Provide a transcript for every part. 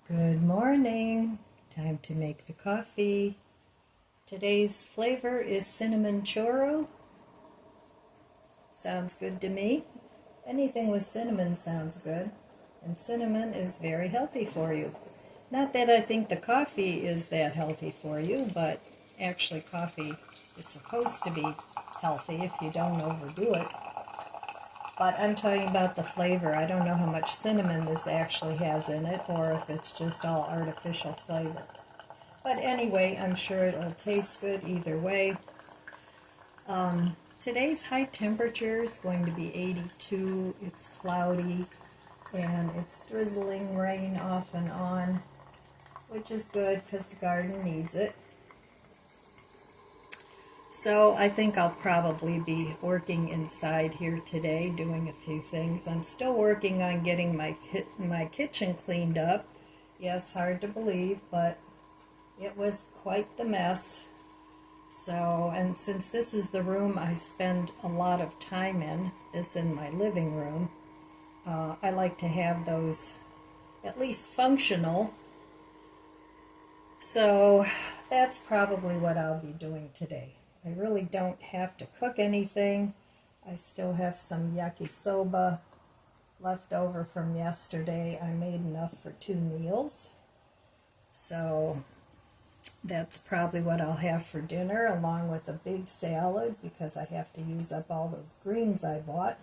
Good morning. Time to make the coffee. Today's flavor is cinnamon churro. Sounds good to me. Anything with cinnamon sounds good. And cinnamon is very healthy for you. Not that I think the coffee is that healthy for you, but actually coffee is supposed to be healthy if you don't overdo it. But I'm talking about the flavor. I don't know how much cinnamon this actually has in it, or if it's just all artificial flavor. But anyway, I'm sure it'll taste good either way. Today's high temperature is going to be 82. It's cloudy, and it's drizzling rain off and on, which is good because the garden needs it. So I think I'll probably be working inside here today, doing a few things. I'm still working on getting my kitchen cleaned up. Yes, hard to believe, but it was quite the mess. So, and since this is the room I spend a lot of time in, this in my living room, I like to have those at least functional. So that's probably what I'll be doing today. I really don't have to cook anything. I still have some yakisoba left over from yesterday. I made enough for 2 meals. So that's probably what I'll have for dinner, along with a big salad because I have to use up all those greens I bought.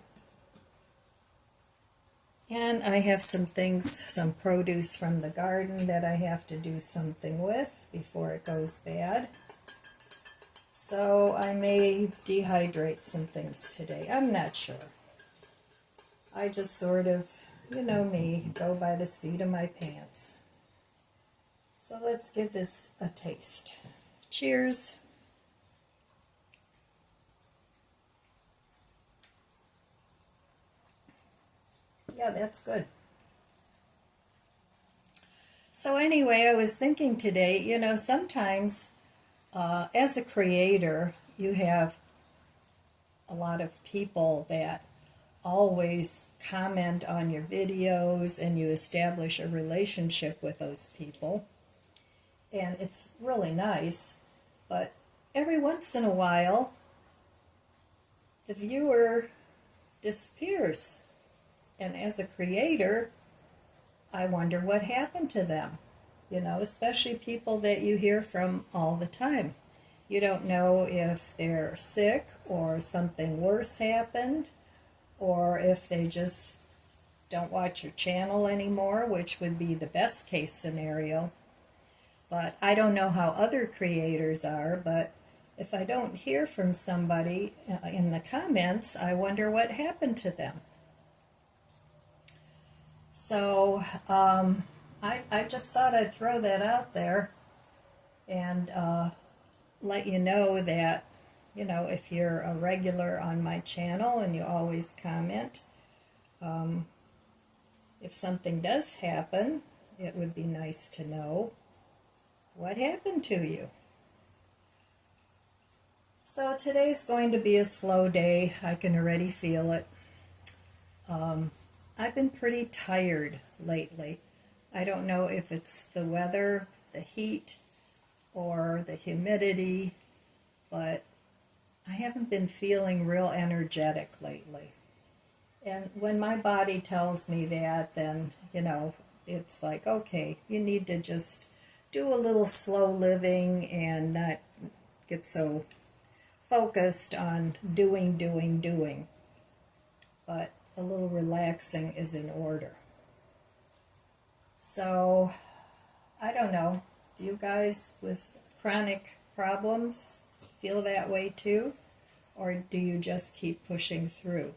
And I have some things, some produce from the garden that I have to do something with before it goes bad. So I may dehydrate some things today. I'm not sure. I just sort of, you know me, go by the seat of my pants. So let's give this a taste. Cheers. Yeah, that's good. So anyway, I was thinking today, you know, sometimes as a creator, you have a lot of people that always comment on your videos and you establish a relationship with those people. And it's really nice, but every once in a while, the viewer disappears. And as a creator, I wonder what happened to them. You know, especially people that you hear from all the time. You don't know if they're sick or something worse happened, or if they just don't watch your channel anymore, which would be the best case scenario. But I don't know how other creators are, but if I don't hear from somebody in the comments, I wonder what happened to them. So I just thought I'd throw that out there and let you know that, you know, if you're a regular on my channel and you always comment, if something does happen, it would be nice to know what happened to you. So today's going to be a slow day. I can already feel it. I've been pretty tired lately. I don't know if it's the weather, the heat, or the humidity, but I haven't been feeling real energetic lately. And when my body tells me that, then, you know, it's like, okay, you need to just do a little slow living and not get so focused on doing. But a little relaxing is in order. So, I don't know. Do you guys with chronic problems feel that way too? Or do you just keep pushing through?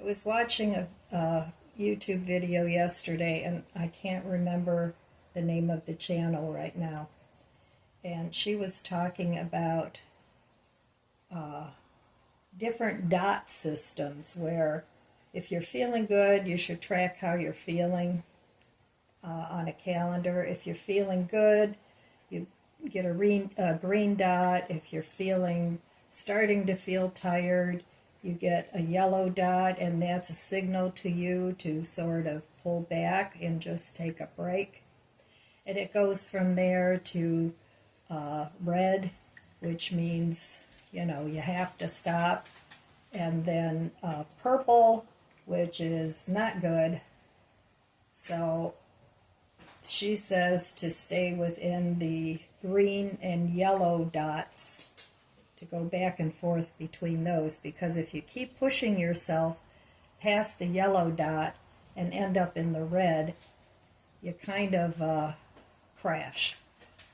I was watching a YouTube video yesterday, and I can't remember the name of the channel right now. And she was talking about different dot systems where if you're feeling good, you should track how you're feeling on a calendar. If you're feeling good, you get a green dot. If you're starting to feel tired, you get a yellow dot, and that's a signal to you to sort of pull back and just take a break. And it goes from there to red, which means, you know, you have to stop. And then purple, which is not good. So she says to stay within the green and yellow dots, to go back and forth between those, because if you keep pushing yourself past the yellow dot and end up in the red, you kind of crash.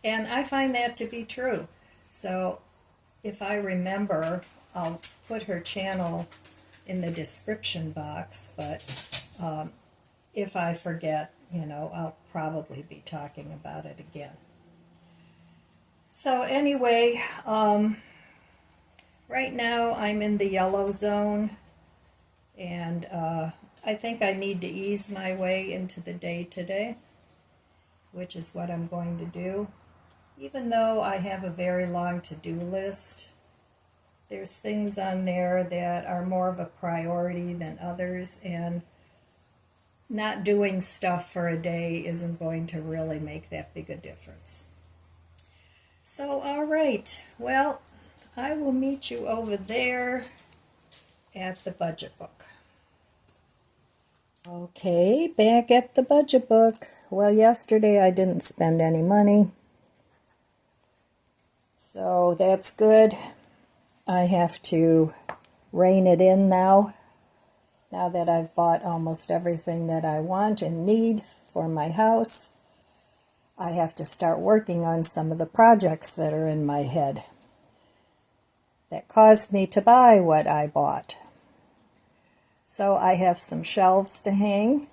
And I find that to be true. So if I remember, I'll put her channel in the description box, but if I forget, you know, I'll probably be talking about it again. So anyway, right now I'm in the yellow zone, and I think I need to ease my way into the day today, which is what I'm going to do. Even though I have a very long to-do list, there's things on there that are more of a priority than others, and not doing stuff for a day isn't going to really make that big a difference. So, all right, well, I will meet you over there at the budget book. Okay, back at the budget book. Well, yesterday I didn't spend any money, so that's good. I have to rein it in now that I've bought almost everything that I want and need for my house. I have to start working on some of the projects that are in my head that caused me to buy what I bought. So I have some shelves to hang,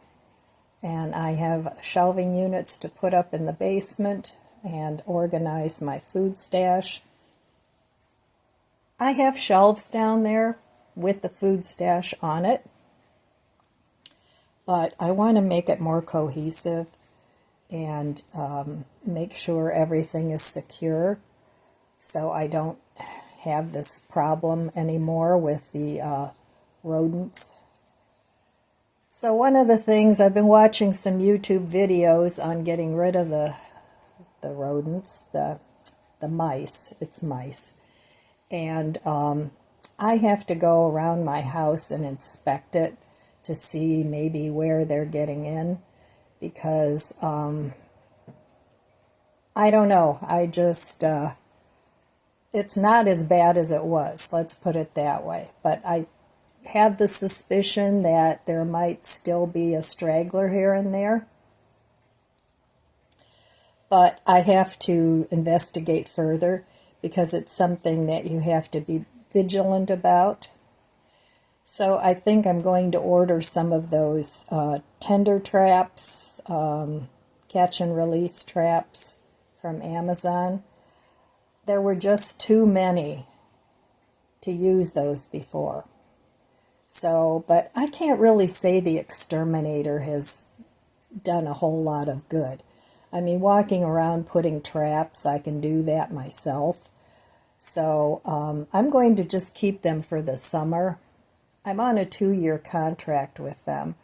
and I have shelving units to put up in the basement and organize my food stash. I have shelves down there with the food stash on it, but I want to make it more cohesive and make sure everything is secure, so I don't have this problem anymore with the rodents. So one of the things, I've been watching some YouTube videos on getting rid of the rodents, the mice. It's mice. And I have to go around my house and inspect it to see maybe where they're getting in, because I don't know. I just, it's not as bad as it was, let's put it that way. But I have the suspicion that there might still be a straggler here and there. But I have to investigate further, because it's something that you have to be vigilant about. So I think I'm going to order some of those tender traps, catch and release traps from Amazon. There were just too many to use those before. So, but I can't really say the exterminator has done a whole lot of good. I mean, walking around putting traps, I can do that myself. So I'm going to just keep them for the summer. I'm on a 2-year contract with them,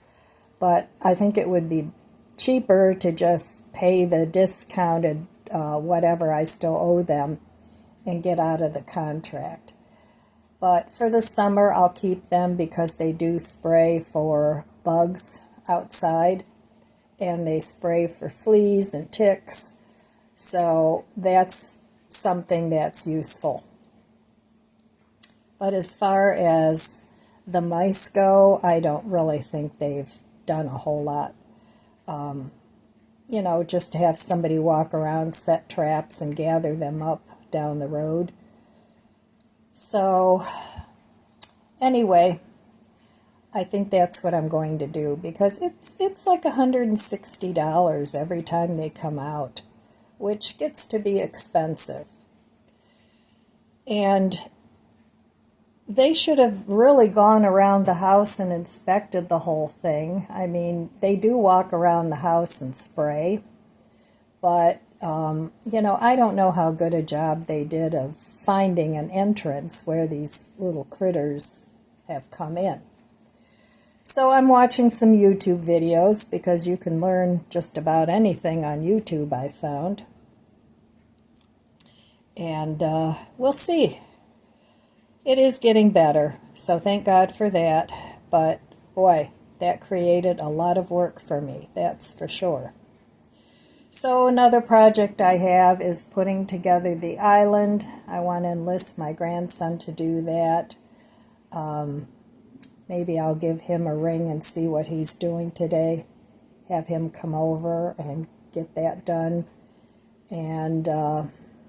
but I think it would be cheaper to just pay the discounted whatever I still owe them and get out of the contract. But for the summer, I'll keep them because they do spray for bugs outside, and they spray for fleas and ticks. So that's something that's useful. But as far as the mice go, I don't really think they've done a whole lot. You know, just to have somebody walk around, set traps, and gather them up down the road. So, anyway, I think that's what I'm going to do, because it's like $160 every time they come out, which gets to be expensive. And they should have really gone around the house and inspected the whole thing. I mean, they do walk around the house and spray, but, you know, I don't know how good a job they did of finding an entrance where these little critters have come in. So I'm watching some YouTube videos because you can learn just about anything on YouTube, I found. And we'll see. It is getting better, so thank God for that. But boy, that created a lot of work for me, that's for sure. So another project I have is putting together the island. I want to enlist my grandson to do that. Maybe I'll give him a ring and see what he's doing today. Have him come over and get that done. And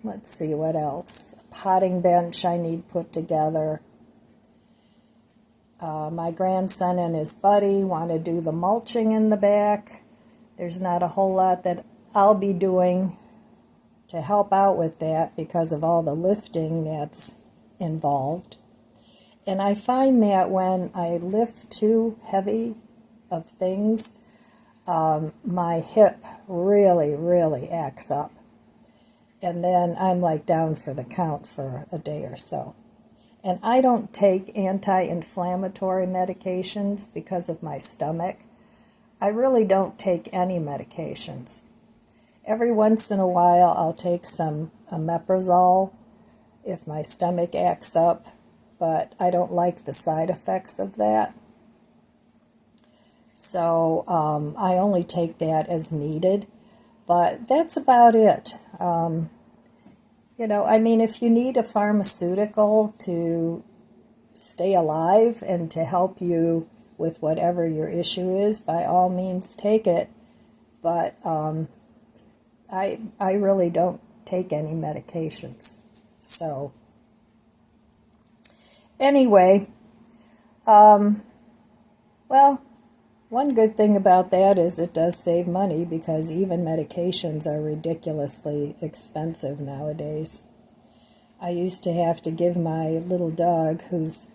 let's see what else. A potting bench I need put together. My grandson and his buddy want to do the mulching in the back. There's not a whole lot that I'll be doing to help out with that because of all the lifting that's involved. And I find that when I lift too heavy of things, my hip really acts up. And then I'm like down for the count for a day or so. And I don't take anti-inflammatory medications because of my stomach. I really don't take any medications. Every once in a while I'll take some omeprazole if my stomach acts up, but I don't like the side effects of that. So I only take that as needed, but that's about it. You know, I mean, if you need a pharmaceutical to stay alive and to help you with whatever your issue is, by all means take it. But I really don't take any medications. So anyway, well, one good thing about that is it does save money because even medications are ridiculously expensive nowadays. I used to have to give my little dog, who's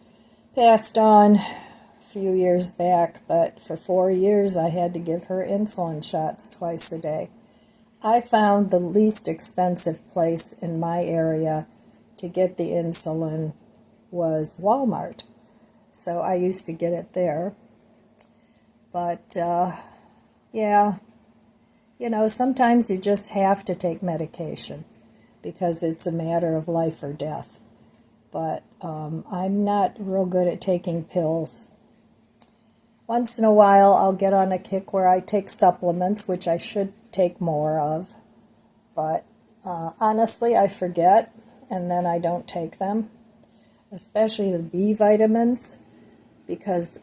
passed on a few years back, but for 4 years I had to give her insulin shots twice a day. I found the least expensive place in my area to get the insulin was Walmart. So I used to get it there. But, yeah, you know, sometimes you just have to take medication because it's a matter of life or death. But I'm not real good at taking pills. Once in a while, I'll get on a kick where I take supplements, which I should take more of. But honestly, I forget, and then I don't take them, especially the B vitamins, because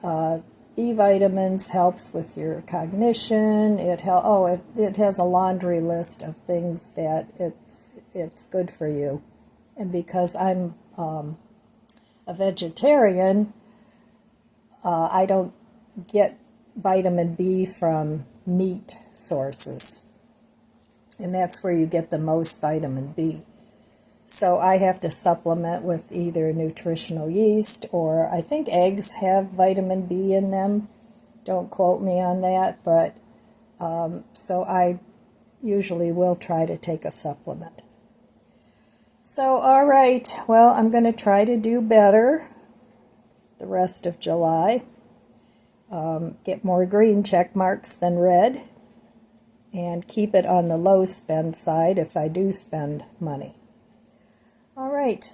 B vitamins helps with your cognition. It has a laundry list of things that it's good for you. And because I'm a vegetarian, I don't get vitamin B from meat sources. And that's where you get the most vitamin B. So I have to supplement with either nutritional yeast or I think eggs have vitamin B in them. Don't quote me on that, but so I usually will try to take a supplement. So, all right, well, I'm going to try to do better the rest of July. Get more green check marks than red, and keep it on the low spend side if I do spend money. All right.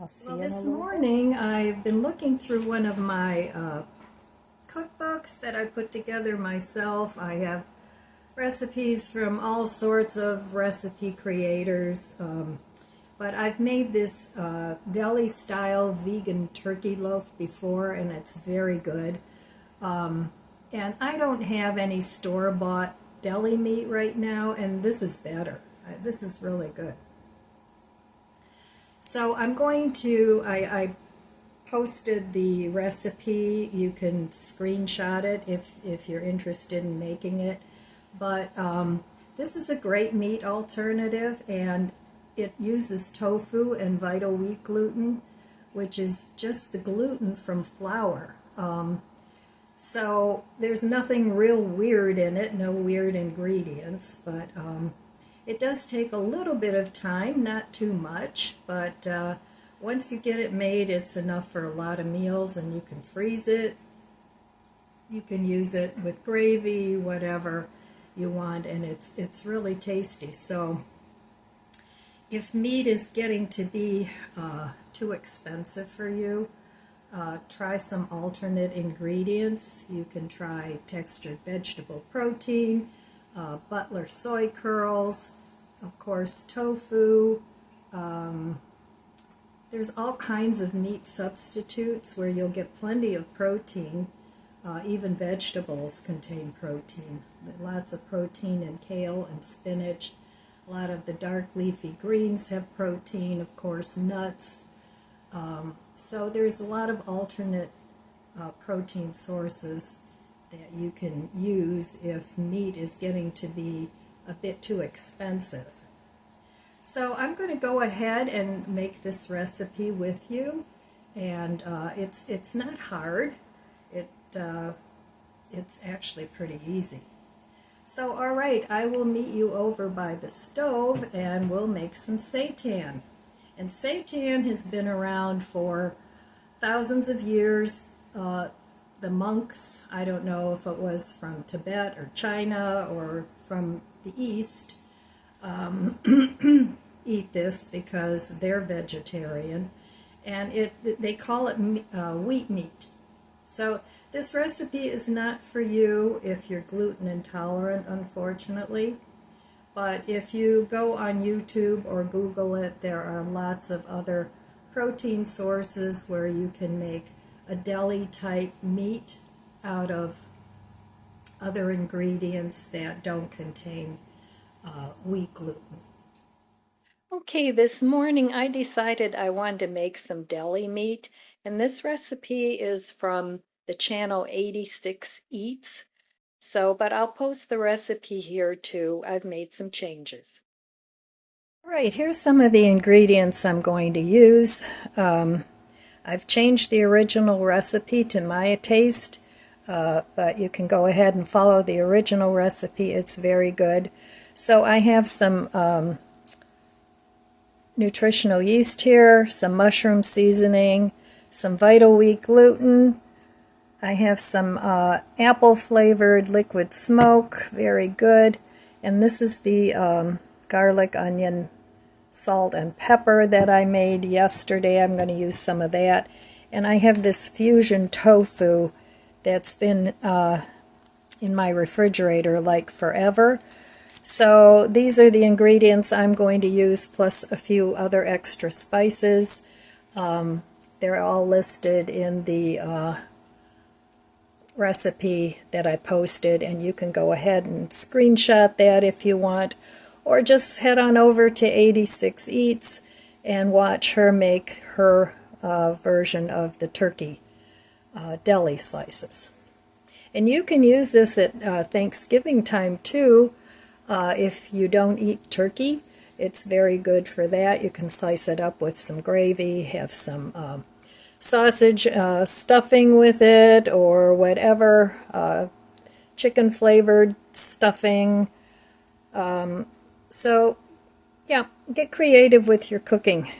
I'll see you in a little bit. This morning I've been looking through one of my cookbooks that I put together myself. I have recipes from all sorts of recipe creators, but I've made this deli-style vegan turkey loaf before, and it's very good. And I don't have any store-bought deli meat right now, and this is better. This is really good. So I'm going to, I posted the recipe. You can screenshot it if you're interested in making it. But this is a great meat alternative, and it uses tofu and vital wheat gluten, which is just the gluten from flour. So there's nothing real weird in it, no weird ingredients, but it does take a little bit of time, not too much, but once you get it made, it's enough for a lot of meals, and you can freeze it You can use it with gravy, whatever you want, and it's really tasty. So if meat is getting to be too expensive for you, try some alternate ingredients. You can try textured vegetable protein, Butler soy curls, of course tofu. There's all kinds of meat substitutes where you'll get plenty of protein. Even vegetables contain protein. Lots of protein in kale and spinach. A lot of the dark leafy greens have protein, of course, nuts. So there's a lot of alternate protein sources that you can use if meat is getting to be a bit too expensive. So I'm going to go ahead and make this recipe with you, and it's not hard. It's actually pretty easy. So all right, I will meet you over by the stove and we'll make some seitan. And seitan has been around for thousands of years. The monks, I don't know if it was from Tibet or China or from the East, eat this because they're vegetarian, and they call it wheat meat. So this recipe is not for you if you're gluten intolerant, unfortunately. But if you go on YouTube or Google it, there are lots of other protein sources where you can make a deli-type meat out of other ingredients that don't contain wheat gluten. Okay, this morning I decided I wanted to make some deli meat, and this recipe is from the channel 86 Eats. But I'll post the recipe here too. I've made some changes. All right, here's some of the ingredients I'm going to use. I've changed the original recipe to my taste, but you can go ahead and follow the original recipe. It's very good. So I have some nutritional yeast here, some mushroom seasoning, some vital wheat gluten. I have some apple-flavored liquid smoke, very good. And this is the garlic, onion, salt, and pepper that I made yesterday. I'm going to use some of that. And I have this fusion tofu that's been in my refrigerator like forever. So these are the ingredients I'm going to use, plus a few other extra spices. They're all listed in the recipe that I posted, and you can go ahead and screenshot that if you want, or just head on over to 86 Eats and watch her make her version of the turkey deli slices. And you can use this at Thanksgiving time too. If you don't eat turkey, it's very good for that. You can slice it up with some gravy, have some sausage stuffing with it, or whatever, chicken flavored stuffing. So yeah, get creative with your cooking.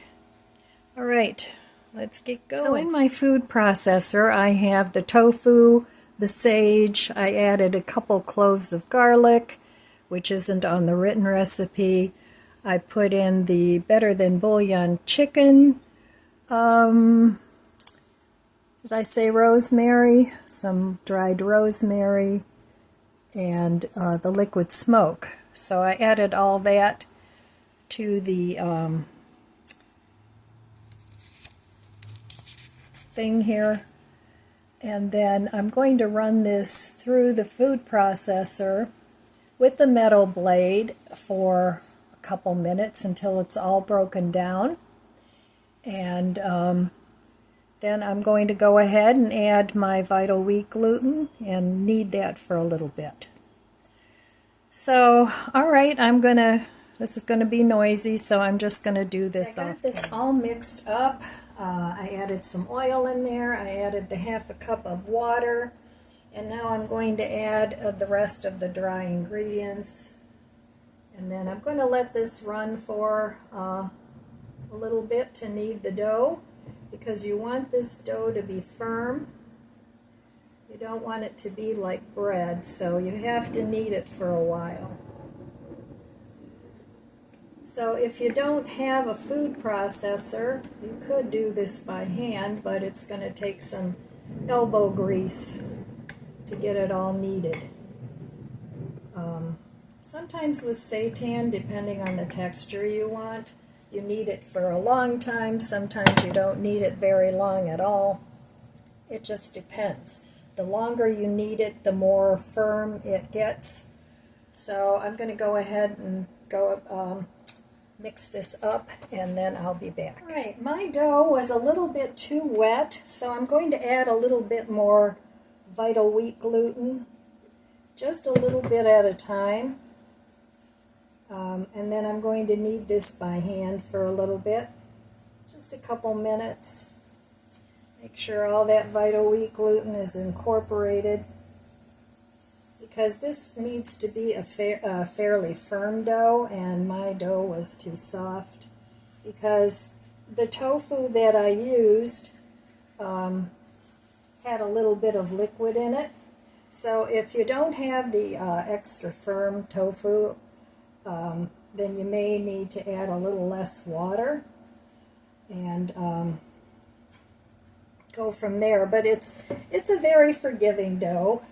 All right, let's get going. So in my food processor, I have the tofu, the sage. I added a couple cloves of garlic, which isn't on the written recipe. I put in the Better Than Bouillon chicken. Did I say rosemary? Some dried rosemary, and the liquid smoke. So I added all that to the thing here. And then I'm going to run this through the food processor with the metal blade for a couple minutes until it's all broken down. And then I'm going to go ahead and add my vital wheat gluten and knead that for a little bit. So, all right, this is going to be noisy, so I'm just going to do this. I got this all mixed up. I added some oil in there. I added the half a cup of water. And now I'm going to add the rest of the dry ingredients. And then I'm going to let this run for a little bit to knead the dough, because you want this dough to be firm. You don't want it to be like bread, so you have to knead it for a while. So if you don't have a food processor, you could do this by hand, but it's going to take some elbow grease to get it all kneaded. Sometimes with seitan, depending on the texture you want, you knead it for a long time. Sometimes you don't knead it very long at all. It just depends. The longer you knead it, the more firm it gets. So I'm going to go ahead and mix this up, and then I'll be back. All right, my dough was a little bit too wet, so I'm going to add a little bit more vital wheat gluten, just a little bit at a time. And then I'm going to knead this by hand for a little bit, just a couple minutes. Make sure all that vital wheat gluten is incorporated, because this needs to be a fairly firm dough, and my dough was too soft because the tofu that I used had a little bit of liquid in it. So if you don't have the extra firm tofu, then you may need to add a little less water and go from there. But it's a very forgiving dough.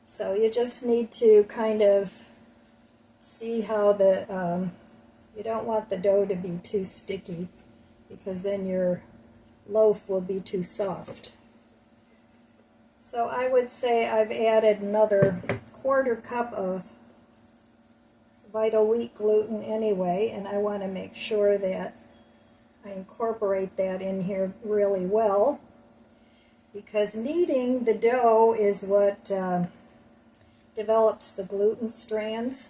So you just need to kind of see how you don't want the dough to be too sticky, because then your loaf will be too soft. So I would say I've added another 1/4 cup of vital wheat gluten anyway, and I want to make sure that I incorporate that in here really well, because kneading the dough is what develops the gluten strands.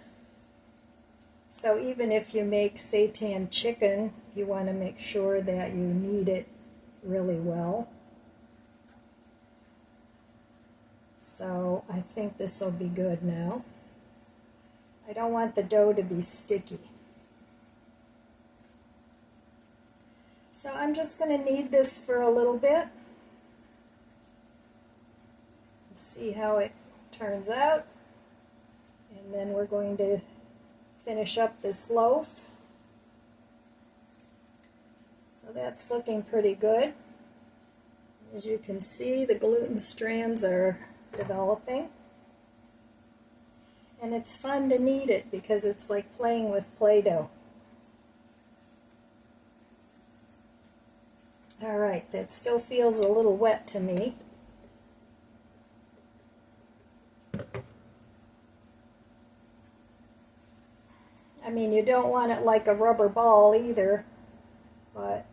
So even if you make seitan chicken, you want to make sure that you knead it really well. So I think this will be good now. I don't want the dough to be sticky. So I'm just going to knead this for a little bit and see how it turns out. And then we're going to finish up this loaf. So that's looking pretty good. As you can see, the gluten strands are developing. And it's fun to knead it because it's like playing with Play-Doh. Alright, that still feels a little wet to me. I mean, you don't want it like a rubber ball either, but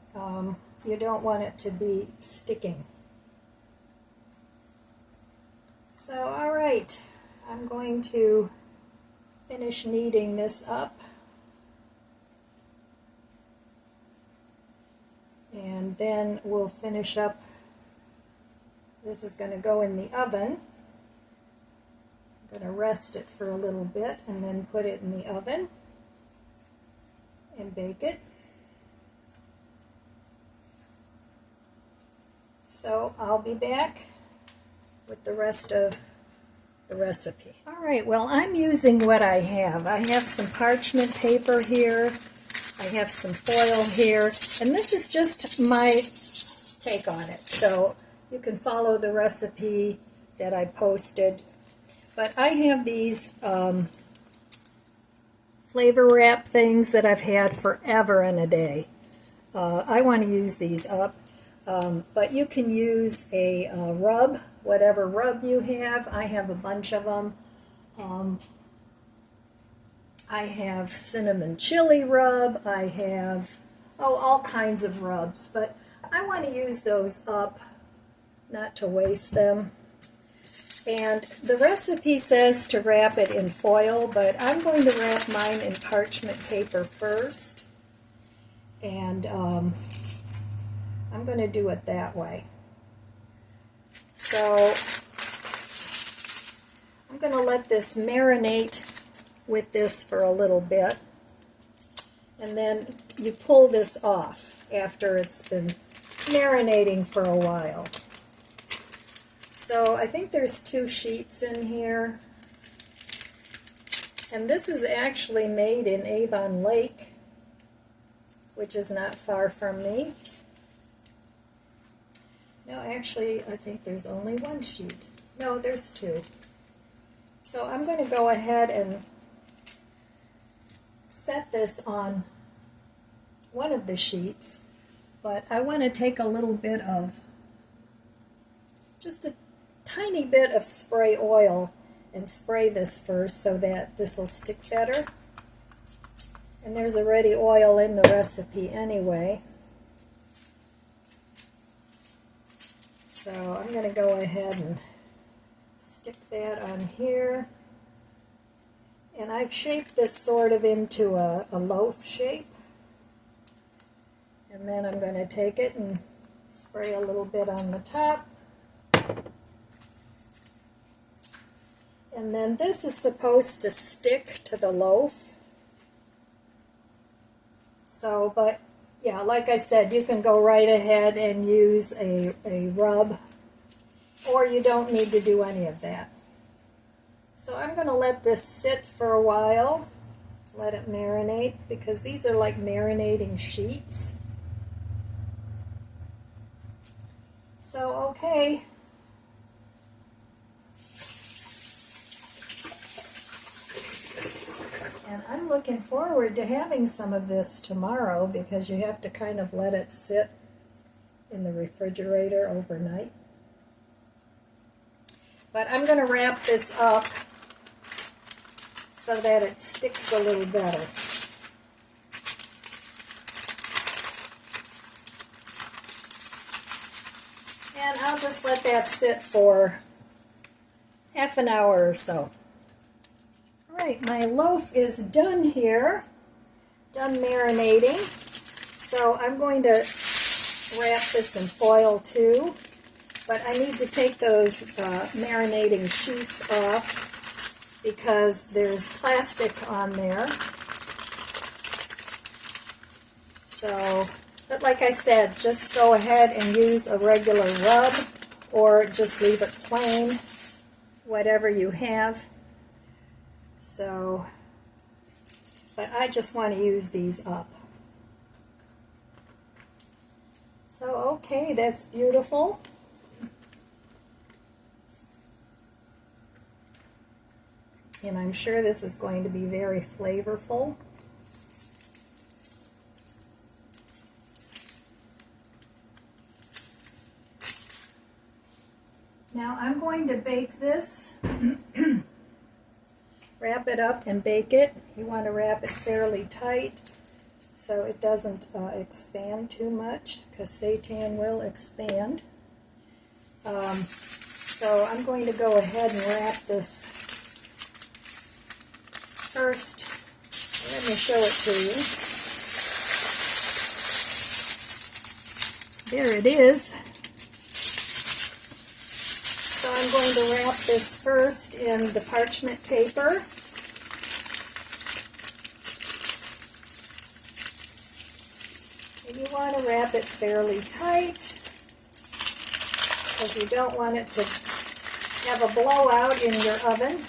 you don't want it to be sticking. So, alright, I'm going to finish kneading this up. And then we'll finish up. This is going to go in the oven. I'm going to rest it for a little bit and then put it in the oven and bake it. So I'll be back with the rest of the recipe. Alright, well, I'm using what I have. I have some parchment paper here. I have some foil here, and this is just my take on it. So you can follow the recipe that I posted. But I have these flavor wrap things that I've had forever and a day. I want to use these up, but you can use a rub, whatever rub you have. I have a bunch of them. I have cinnamon chili rub. I have, all kinds of rubs, but I want to use those up, not to waste them. And the recipe says to wrap it in foil, but I'm going to wrap mine in parchment paper first. And I'm going to do it that way. So I'm going to let this marinate with this for a little bit. And then you pull this off after it's been marinating for a while. So I think there's 2 sheets in here. And this is actually made in Avon Lake, which is not far from me. No, actually, I think there's only 1 sheet. No, there's 2. So I'm going to go ahead and set this on one of the sheets, but I want to take a little bit of, just a tiny bit of spray oil and spray this first so that this will stick better. And there's already oil in the recipe anyway. So I'm going to go ahead and stick that on here. And I've shaped this sort of into a loaf shape. And then I'm going to take it and spray a little bit on the top. And then this is supposed to stick to the loaf. So, but yeah, like I said, you can go right ahead and use a rub, or you don't need to do any of that. So I'm going to let this sit for a while, let it marinate, because these are like marinating sheets. So, okay. And I'm looking forward to having some of this tomorrow, because you have to kind of let it sit in the refrigerator overnight. But I'm going to wrap this up so that it sticks a little better. And I'll just let that sit for half an hour or so. Alright, my loaf is done here, done marinating. So I'm going to wrap this in foil too, but I need to take those marinating sheets off because there's plastic on there. So, but like I said, just go ahead and use a regular rub or just leave it plain, whatever you have. So, but I just want to use these up. So, okay, that's beautiful. And I'm sure this is going to be very flavorful. Now I'm going to bake this. Wrap it up and bake it. You want to wrap it fairly tight so it doesn't expand too much, because seitan will expand. So I'm going to go ahead and wrap this first. Let me show it to you. There it is. So I'm going to wrap this first in the parchment paper. And you want to wrap it fairly tight because you don't want it to have a blowout in your oven.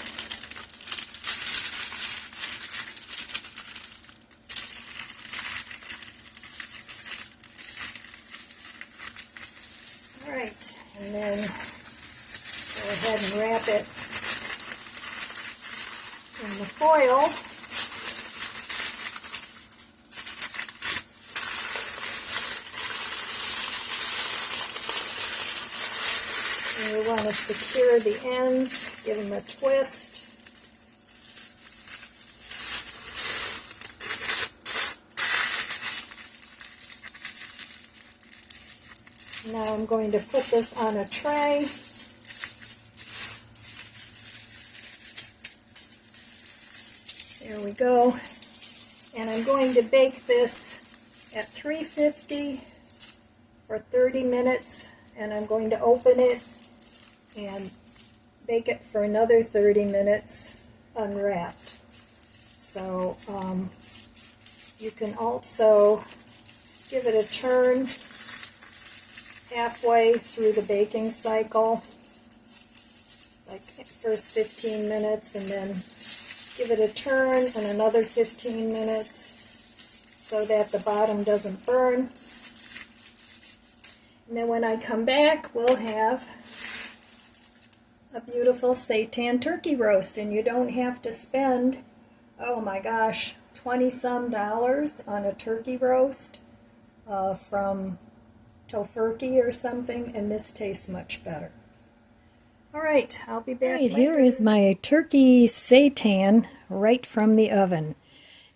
All right, and then go ahead and wrap it in the foil. And we want to secure the ends, give them a twist. Now I'm going to put this on a tray. There we go. And I'm going to bake this at 350 for 30 minutes. And I'm going to open it and bake it for another 30 minutes unwrapped. So you can also give it a turn halfway through the baking cycle like first 15 minutes, and then give it a turn and another 15 minutes so that the bottom doesn't burn. And then when I come back, we'll have a beautiful seitan turkey roast, and you don't have to spend, oh my gosh, $20-some on a turkey roast from Tofurkey or something, and this tastes much better. All right, I'll be back later. Here is my turkey seitan right from the oven.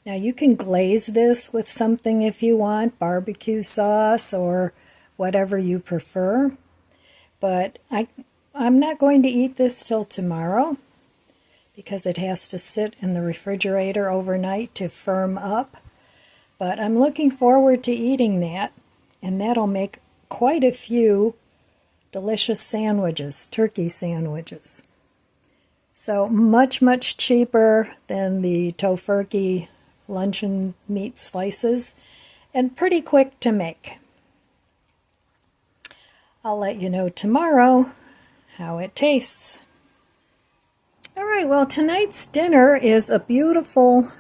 Now you can glaze this with something if you want, barbecue sauce or whatever you prefer, but I'm not going to eat this till tomorrow because it has to sit in the refrigerator overnight to firm up. But I'm looking forward to eating that, and that'll make quite a few delicious sandwiches, turkey sandwiches. So much, much cheaper than the Tofurkey luncheon meat slices, and pretty quick to make. I'll let you know tomorrow how it tastes. All right, well, tonight's dinner is a beautiful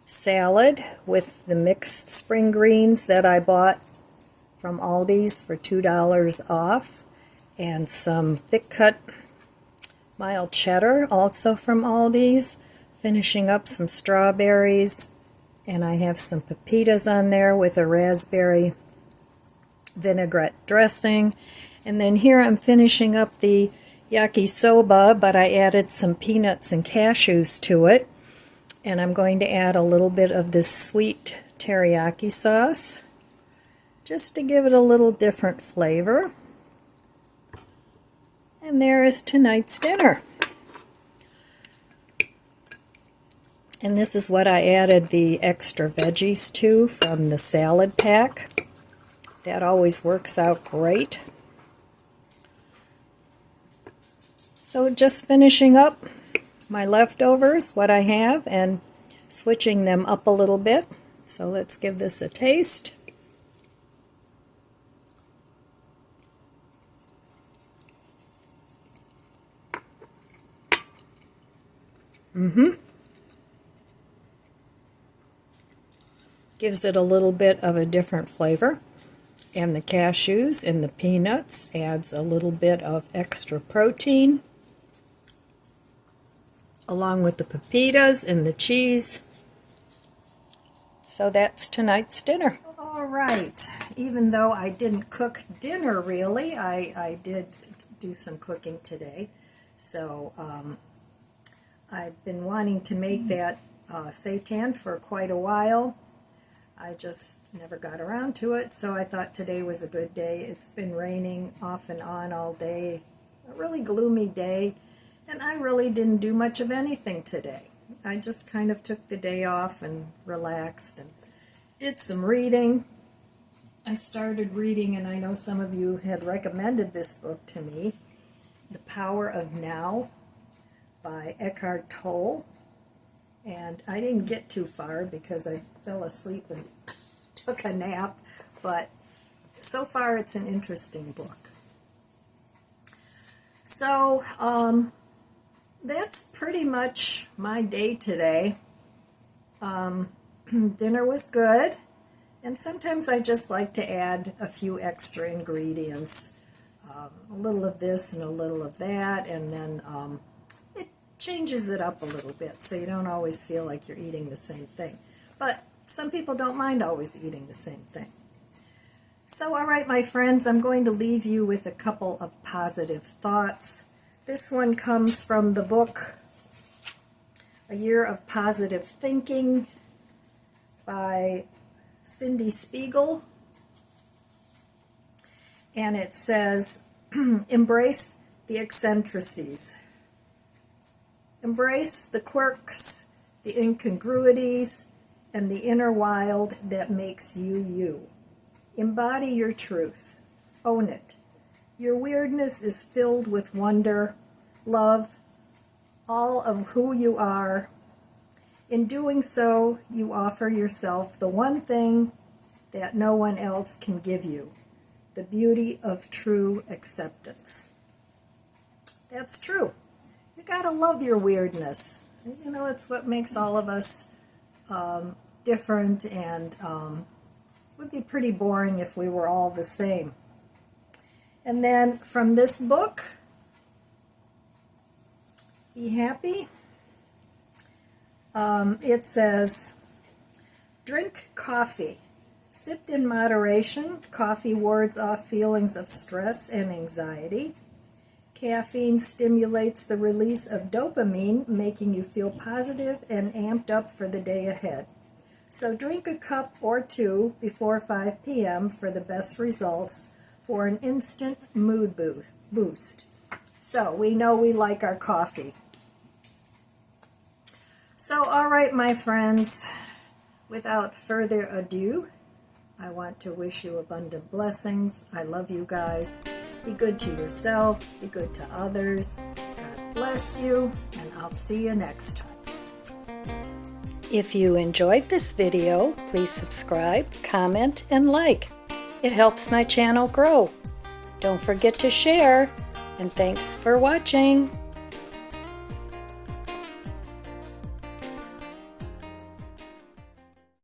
salad with the mixed spring greens that I bought from Aldi's for $2 off, and some thick cut mild cheddar also from Aldi's, finishing up some strawberries, and I have some pepitas on there with a raspberry vinaigrette dressing. And then here I'm finishing up the yakisoba, but I added some peanuts and cashews to it, and I'm going to add a little bit of this sweet teriyaki sauce just to give it a little different flavor. And there is tonight's dinner. And this is what I added the extra veggies to from the salad pack. That always works out great. So just finishing up my leftovers, what I have, and switching them up a little bit. So let's give this a taste. Gives it a little bit of a different flavor. And the cashews and the peanuts adds a little bit of extra protein, along with the pepitas and the cheese. So that's tonight's dinner. All right, even though I didn't cook dinner really, I did do some cooking today. So I've been wanting to make that seitan for quite a while. I just never got around to it, so I thought today was a good day. It's been raining off and on all day, a really gloomy day, and I really didn't do much of anything today. I just kind of took the day off and relaxed and did some reading. I started reading, and I know some of you had recommended this book to me, The Power of Now by Eckhart Tolle. And I didn't get too far because I fell asleep and took a nap, but so far it's an interesting book. So that's pretty much my day today. Dinner was good, and sometimes I just like to add a few extra ingredients, a little of this and a little of that, and then it changes it up a little bit so you don't always feel like you're eating the same thing. But some people don't mind always eating the same thing. So, all right, my friends, I'm going to leave you with a couple of positive thoughts. This one comes from the book A Year of Positive Thinking by Cindy Spiegel. And it says, embrace the eccentricities. Embrace the quirks, the incongruities, and the inner wild that makes you you. Embody your truth. Own it. Your weirdness is filled with wonder, love, all of who you are. In doing so, you offer yourself the one thing that no one else can give you, the beauty of true acceptance. That's true. You gotta love your weirdness. You know, it's what makes all of us different, and would be pretty boring if we were all the same. And then from this book, Be Happy, it says, drink coffee. Sipped in moderation, coffee wards off feelings of stress and anxiety. Caffeine stimulates the release of dopamine, making you feel positive and amped up for the day ahead. So drink a cup or two before 5 p.m. for the best results for an instant mood boost. So we know we like our coffee. So, all right, my friends, without further ado, I want to wish you abundant blessings. I love you guys. Be good to yourself. Be good to others. God bless you, and I'll see you next time. If you enjoyed this video, please subscribe, comment, and like. It helps my channel grow. Don't forget to share, and thanks for watching.